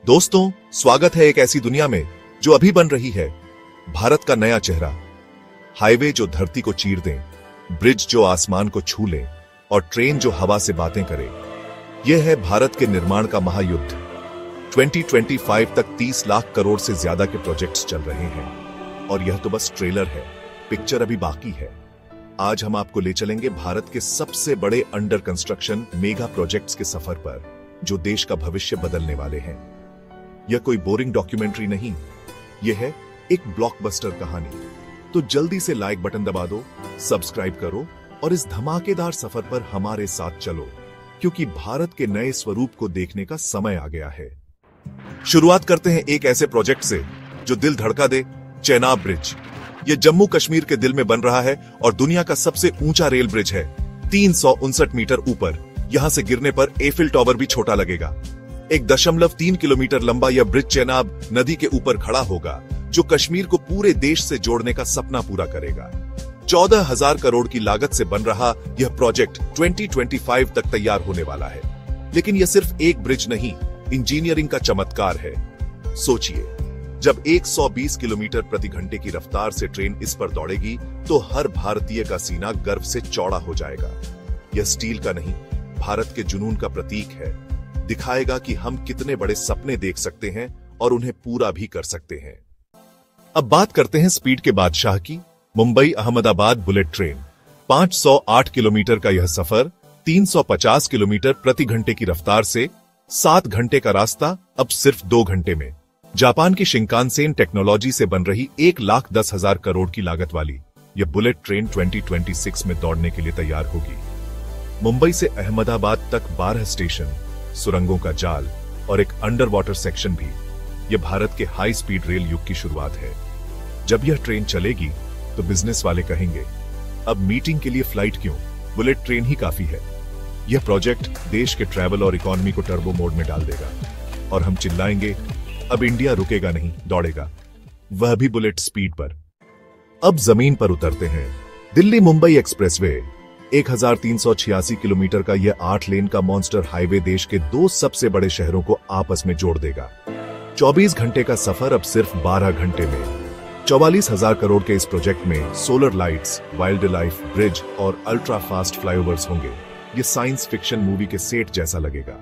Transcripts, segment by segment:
दोस्तों, स्वागत है एक ऐसी दुनिया में जो अभी बन रही है। भारत का नया चेहरा। हाईवे जो धरती को चीर दें, ब्रिज जो आसमान को छू ले और ट्रेन जो हवा से बातें करे। यह है भारत के निर्माण का महायुद्ध। 2025 तक 30 लाख करोड़ से ज्यादा के प्रोजेक्ट्स चल रहे हैं और यह तो बस ट्रेलर है, पिक्चर अभी बाकी है। आज हम आपको ले चलेंगे भारत के सबसे बड़े अंडर कंस्ट्रक्शन मेगा प्रोजेक्ट्स के सफर पर, जो देश का भविष्य बदलने वाले हैं। यह कोई बोरिंग डॉक्यूमेंट्री नहीं, यह है एक ब्लॉकबस्टर कहानी। तो जल्दी से लाइक बटन दबा दो, सब्सक्राइब करो और इस धमाकेदार सफर पर हमारे साथ चलो, क्योंकि भारत के नए स्वरूप को देखने का समय आ गया है। शुरुआत करते हैं एक ऐसे प्रोजेक्ट से जो दिल धड़का दे, चेनाब ब्रिज। यह जम्मू कश्मीर के दिल में बन रहा है और दुनिया का सबसे ऊंचा रेल ब्रिज है, 359 मीटर ऊपर। यहां से गिरने पर एफिल टावर भी छोटा लगेगा। 1.3 किलोमीटर लंबा यह ब्रिज चेनाब नदी के ऊपर खड़ा होगा, जो कश्मीर को पूरे देश से जोड़ने का सपना पूरा करेगा। 14,000 करोड़ की लागत से बन रहा यह प्रोजेक्ट 2025 तक तैयार होने वाला है। लेकिन यह सिर्फ एक ब्रिज नहीं, इंजीनियरिंग का चमत्कार है। सोचिए, जब 120 किलोमीटर प्रति घंटे की रफ्तार से ट्रेन इस पर दौड़ेगी तो हर भारतीय का सीना गर्व से चौड़ा हो जाएगा। यह स्टील का नहीं, भारत के जुनून का प्रतीक है। दिखाएगा कि हम कितने बड़े सपने देख सकते हैं और उन्हें पूरा भी कर सकते हैं। अब बात करते हैं स्पीड के बादशाह की, Mumbai Ahmedabad bullet train. 508 kilometre का यह सफर 350 किलोमीटर प्रति घंटे की रफ्तार से 7 घंटे का रास्ता अब सिर्फ 2 घंटे में। जापान की शिंकानसेन टेक्नोलॉजी से बन रही 1,10,000 करोड़ की लागत वाली यह बुलेट ट्रेन 2026 में दौड़ने के लिए तैयार होगी। मुंबई से अहमदाबाद तक 12 स्टेशन, सुरंगों का जाल और एक अंडर वाटर सेक्शन भी। यह भारत के हाई स्पीड रेल युग की शुरुआत है। जब यह ट्रेन चलेगी तो बिजनेस वाले कहेंगे, अब मीटिंग के लिए फ्लाइट क्यों, बुलेट ट्रेन ही काफी है। यह प्रोजेक्ट देश के ट्रैवल और इकोनॉमी को टर्बो मोड में डाल देगा और हम चिल्लाएंगे, अब इंडिया रुकेगा नहीं, दौड़ेगा, वह भी बुलेट स्पीड पर। अब जमीन पर उतरते हैं। दिल्ली मुंबई एक्सप्रेसवे 1386 किलोमीटर का यह 8 लेन का मॉन्स्टर हाईवे देश के 2 सबसे बड़े शहरों को आपस में जोड़ देगा। 24 घंटे का सफर अब सिर्फ 12 घंटे में। 44,000 करोड़ के इस प्रोजेक्ट में solar lights, wild life bridge और अल्ट्रा फास्ट फ्लाईओवर्स होंगे। यह साइंस फिक्शन मूवी के सेट जैसा लगेगा।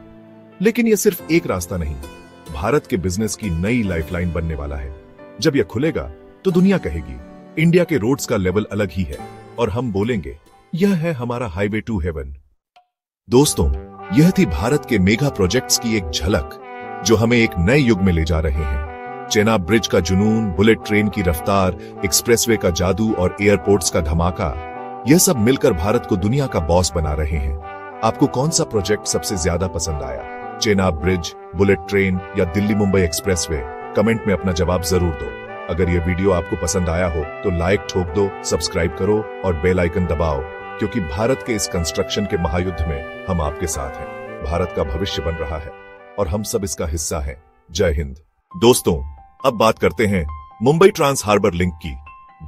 लेकिन यह सिर्फ एक रास्ता नहीं, भारत के बिजनेस की नई लाइफलाइन बनने वाला है। जब यह खुलेगा तो दुनिया कहेगी, इंडिया के रोड्स का लेवल अलग ही है, और हम बोलेंगे, यह है हमारा हाईवे टू हेवन। दोस्तों, यह थी भारत के मेगा प्रोजेक्ट्स की एक झलक, जो हमें एक नए युग में ले जा रहे हैं। चेनाब ब्रिज का जुनून, बुलेट ट्रेन की रफ्तार, एक्सप्रेसवे का जादू और एयरपोर्ट्स का धमाका, यह सब मिलकर भारत को दुनिया का बॉस बना रहे हैं। आपको कौन सा प्रोजेक्ट सबसे ज्यादा पसंद आया, चेनाब ब्रिज, बुलेट ट्रेन या दिल्ली मुंबई एक्सप्रेसवे? कमेंट में अपना जवाब जरूर दो। अगर यह वीडियो आपको पसंद आया हो तो लाइक ठोक दो, सब्सक्राइब करो और बेल आइकन दबाओ, क्योंकि भारत के इस कंस्ट्रक्शन के महायुद्ध में हम आपके साथ हैं। भारत का भविष्य बन रहा है और हम सब इसका हिस्सा हैं। जय हिंद। दोस्तों, अब बात करते हैं मुंबई ट्रांस हार्बर लिंक की,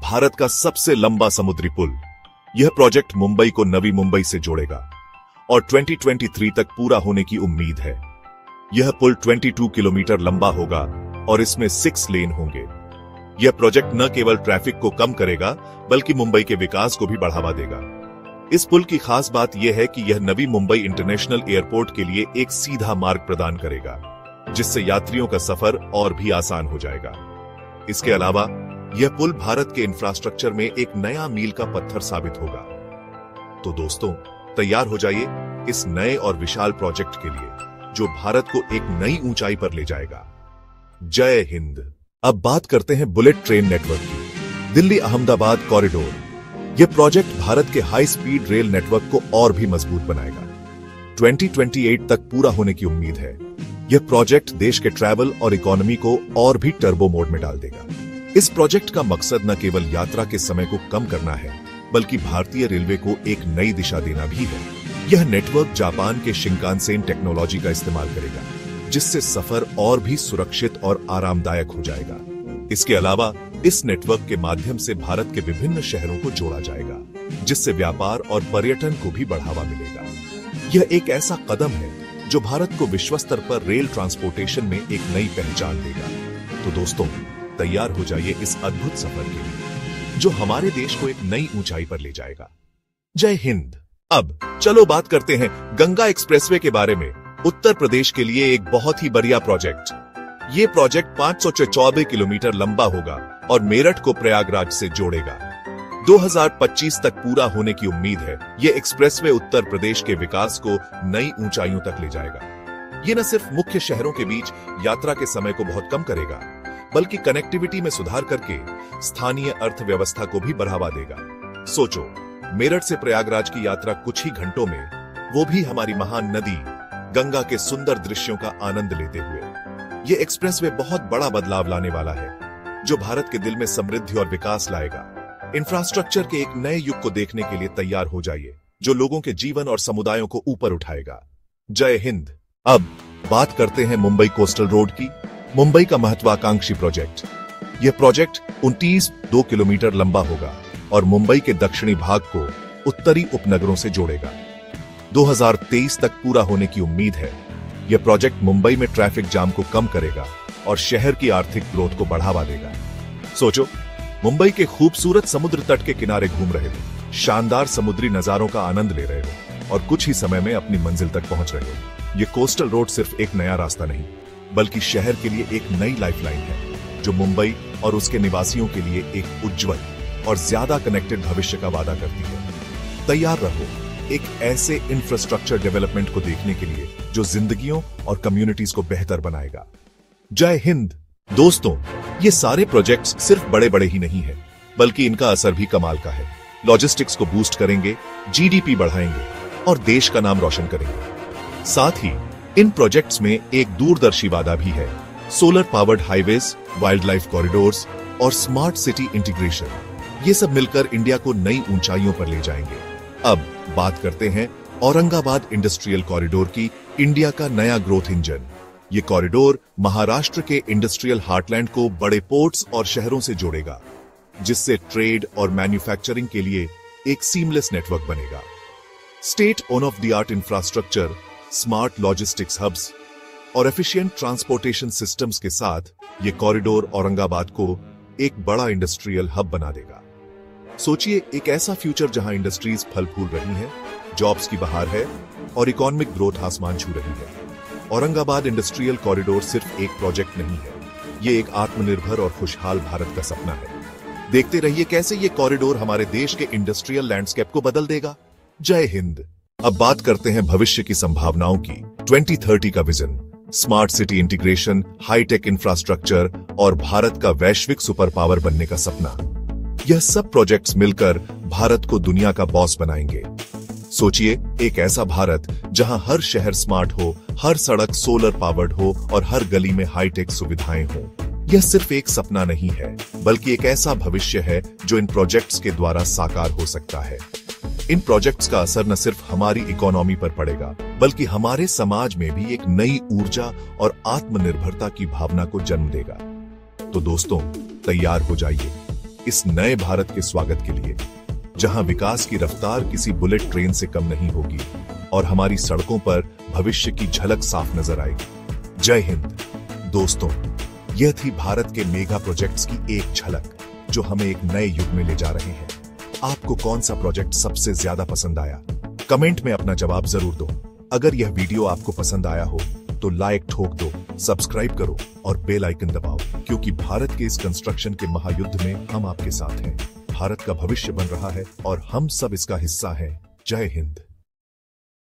भारत का सबसे लंबा समुद्री पुल। यह प्रोजेक्ट मुंबई को नवी मुंबई से जोड़ेगा और 2023 तक पूरा होने की उम्मीद है। यह पुल 22 किलोमीटर लंबा होगा और इसमें 6 लेन होंगे। यह प्रोजेक्ट न केवल ट्रैफिक को कम करेगा, बल्कि मुंबई के विकास को भी बढ़ावा देगा। इस पुल की खास बात यह है कि यह नवी मुंबई इंटरनेशनल एयरपोर्ट के लिए एक सीधा मार्ग प्रदान करेगा, जिससे यात्रियों का सफर और भी आसान हो जाएगा। इसके अलावा यह पुल भारत के इंफ्रास्ट्रक्चर में एक नया मील का पत्थर साबित होगा। तो दोस्तों, तैयार हो जाइए इस नए और विशाल प्रोजेक्ट के लिए, जो भारत को एक नई ऊंचाई पर ले जाएगा। जय हिंद। अब बात करते हैं बुलेट ट्रेन नेटवर्क की, दिल्ली अहमदाबाद कॉरिडोर। यह प्रोजेक्ट भारत के हाई स्पीड रेल नेटवर्क को और भी मजबूत बनाएगा। 2028 तक पूरा होने की उम्मीद है। यह प्रोजेक्ट देश के ट्रैवल और इकोनॉमी को और भी टर्बो मोड में डाल देगा। इस प्रोजेक्ट का मकसद न केवल यात्रा के समय को कम करना है, बल्कि भारतीय रेलवे को एक नई दिशा देना भी है। यह नेटवर्क जापान के शिंकानसेन टेक्नोलॉजी का इस्तेमाल करेगा, जिससे सफर और भी सुरक्षित और आरामदायक हो जाएगा। इसके अलावा इस नेटवर्क के माध्यम से भारत के विभिन्न शहरों को जोड़ा जाएगा, जिससे व्यापार और पर्यटन को भी बढ़ावा मिलेगा। यह एक ऐसा कदम है जो भारत को विश्व स्तर पर रेल ट्रांसपोर्टेशन में एक नई पहचान देगा। तो दोस्तों, तैयार हो जाइए इस अद्भुत सफर के लिए जो हमारे देश को एक नई ऊंचाई पर ले जाएगा। जय हिंद। अब चलो बात करते हैं गंगा एक्सप्रेसवे के बारे में। उत्तर प्रदेश के लिए एक बहुत ही बढ़िया प्रोजेक्ट। ये प्रोजेक्ट 514 किलोमीटर लंबा होगा और मेरठ को प्रयागराज से जोड़ेगा। 2025 तक पूरा होने की उम्मीद है। ये एक्सप्रेसवे उत्तर प्रदेश के विकास को नई ऊंचाइयों तक ले जाएगा। ये न सिर्फ मुख्य शहरों के बीच यात्रा के समय को बहुत कम करेगा, बल्कि कनेक्टिविटी में सुधार करके स्थानीय अर्थव्यवस्था को भी बढ़ावा देगा। सोचो, मेरठ से प्रयागराज की यात्रा कुछ ही घंटों में, वो भी हमारी महान नदी गंगा के सुंदर दृश्यों का आनंद लेते हुए। ये एक्सप्रेसवे बहुत बड़ा बदलाव लाने वाला है, जो भारत के दिल में समृद्धि और विकास लाएगा। इंफ्रास्ट्रक्चर के एक नए युग को देखने के लिए तैयार हो जाइए, जो लोगों के जीवन और समुदायों को ऊपर उठाएगा। जय हिंद। अब बात करते हैं मुंबई कोस्टल रोड की। मुंबई का महत्वाकांक्षी प्रोजेक्ट। यह प्रोजेक्ट 29 किलोमीटर लंबा होगा और मुंबई के दक्षिणी भाग को उत्तरी उपनगरों से जोड़ेगा। 2023 तक पूरा होने की उम्मीद है। यह प्रोजेक्ट मुंबई में ट्रैफिक जाम को कम करेगा और शहर की आर्थिक ग्रोथ को बढ़ावा देगा। सोचो, मुंबई के खूबसूरत समुद्र तट के किनारे घूम रहे हो, शानदार समुद्री नजारों का आनंद ले रहे हो और कुछ ही समय में अपनी मंजिल तक पहुंच रहे हो। यह कोस्टल रोड सिर्फ एक नया रास्ता नहीं, बल्कि शहर के लिए एक नई लाइफलाइन है, जो मुंबई और उसके निवासियों के लिए एक उज्जवल और ज्यादा कनेक्टेड भविष्य का वादा करती है। तैयार रहो एक ऐसे इंफ्रास्ट्रक्चर डेवलपमेंट को देखने के लिए जो जिंदगियों और कम्युनिटीज को बेहतर बनाएगा। जय हिंद। दोस्तों, ये सारे प्रोजेक्ट्स सिर्फ बड़े बड़े ही नहीं है, बल्कि इनका असर भी कमाल का है। लॉजिस्टिक्स को बूस्ट करेंगे, जीडीपी बढ़ाएंगे और देश का नाम रोशन करेंगे। साथ ही इन प्रोजेक्ट्स में एक दूरदर्शी वादा भी है: solar powered highways, wild life corridors और स्मार्ट सिटी इंटीग्रेशन। ये सब मिलकर इंडिया को नई ऊंचाइयों पर ले जाएंगे। अब बात करते हैं औरंगाबाद इंडस्ट्रियल कॉरिडोर की, इंडिया का नया ग्रोथ इंजन। ये कॉरिडोर महाराष्ट्र के इंडस्ट्रियल हार्टलैंड को बड़े पोर्ट्स और शहरों से जोड़ेगा, जिससे ट्रेड और मैन्युफैक्चरिंग के लिए एक सीमलेस नेटवर्क बनेगा। State of the art infrastructure, smart logistics hubs और एफिशिएंट ट्रांसपोर्टेशन सिस्टम्स के साथ ये कॉरिडोर औरंगाबाद को एक बड़ा इंडस्ट्रियल हब बना देगा। सोचिए, एक ऐसा फ्यूचर जहां इंडस्ट्रीज फल फूल रही हैं, जॉब्स की बहार है और इकोनॉमिक ग्रोथ आसमान छू रही है। औरंगाबाद इंडस्ट्रियल कॉरिडोर सिर्फ एक प्रोजेक्ट नहीं है, ये एक आत्मनिर्भर और खुशहाल भारत का सपना है। देखते रहिए कैसे ये कॉरिडोर हमारे देश के इंडस्ट्रियल लैंडस्केप को बदल देगा। जय हिंद। अब बात करते हैं भविष्य की संभावनाओं की। 2030 का vision, smart city integration, high tech infrastructure और भारत का वैश्विक सुपर पावर बनने का सपना। यह सब प्रोजेक्ट्स मिलकर भारत को दुनिया का बॉस बनाएंगे। सोचिए, एक ऐसा भारत जहां हर शहर स्मार्ट हो, हर सड़क सोलर पावर्ड हो और हर गली में हाईटेक सुविधाएं हो। यह सिर्फ एक सपना नहीं है, बल्कि एक ऐसा भविष्य है जो इन प्रोजेक्ट्स के द्वारा साकार हो सकता है। इन प्रोजेक्ट्स का असर न सिर्फ हमारी इकोनॉमी पर पड़ेगा, बल्कि हमारे समाज में भी एक नई ऊर्जा और आत्मनिर्भरता की भावना को जन्म देगा। तो दोस्तों, तैयार हो जाइए इस नए भारत के स्वागत के लिए, जहां विकास की रफ्तार किसी बुलेट ट्रेन से कम नहीं होगी और हमारी सड़कों पर भविष्य की झलक साफ नजर आएगी। जय हिंद। दोस्तों, यह थी भारत के मेगा प्रोजेक्ट्स की एक झलक, जो हमें एक नए युग में ले जा रहे हैं। आपको कौन सा प्रोजेक्ट सबसे ज्यादा पसंद आया? कमेंट में अपना जवाब जरूर दो। अगर यह वीडियो आपको पसंद आया हो तो लाइक ठोक दो, सब्सक्राइब करो और बेल आइकन दबाओ, क्योंकि भारत के इस कंस्ट्रक्शन के महायुद्ध में हम आपके साथ हैं। भारत का भविष्य बन रहा है और हम सब इसका हिस्सा हैं। जय हिंद।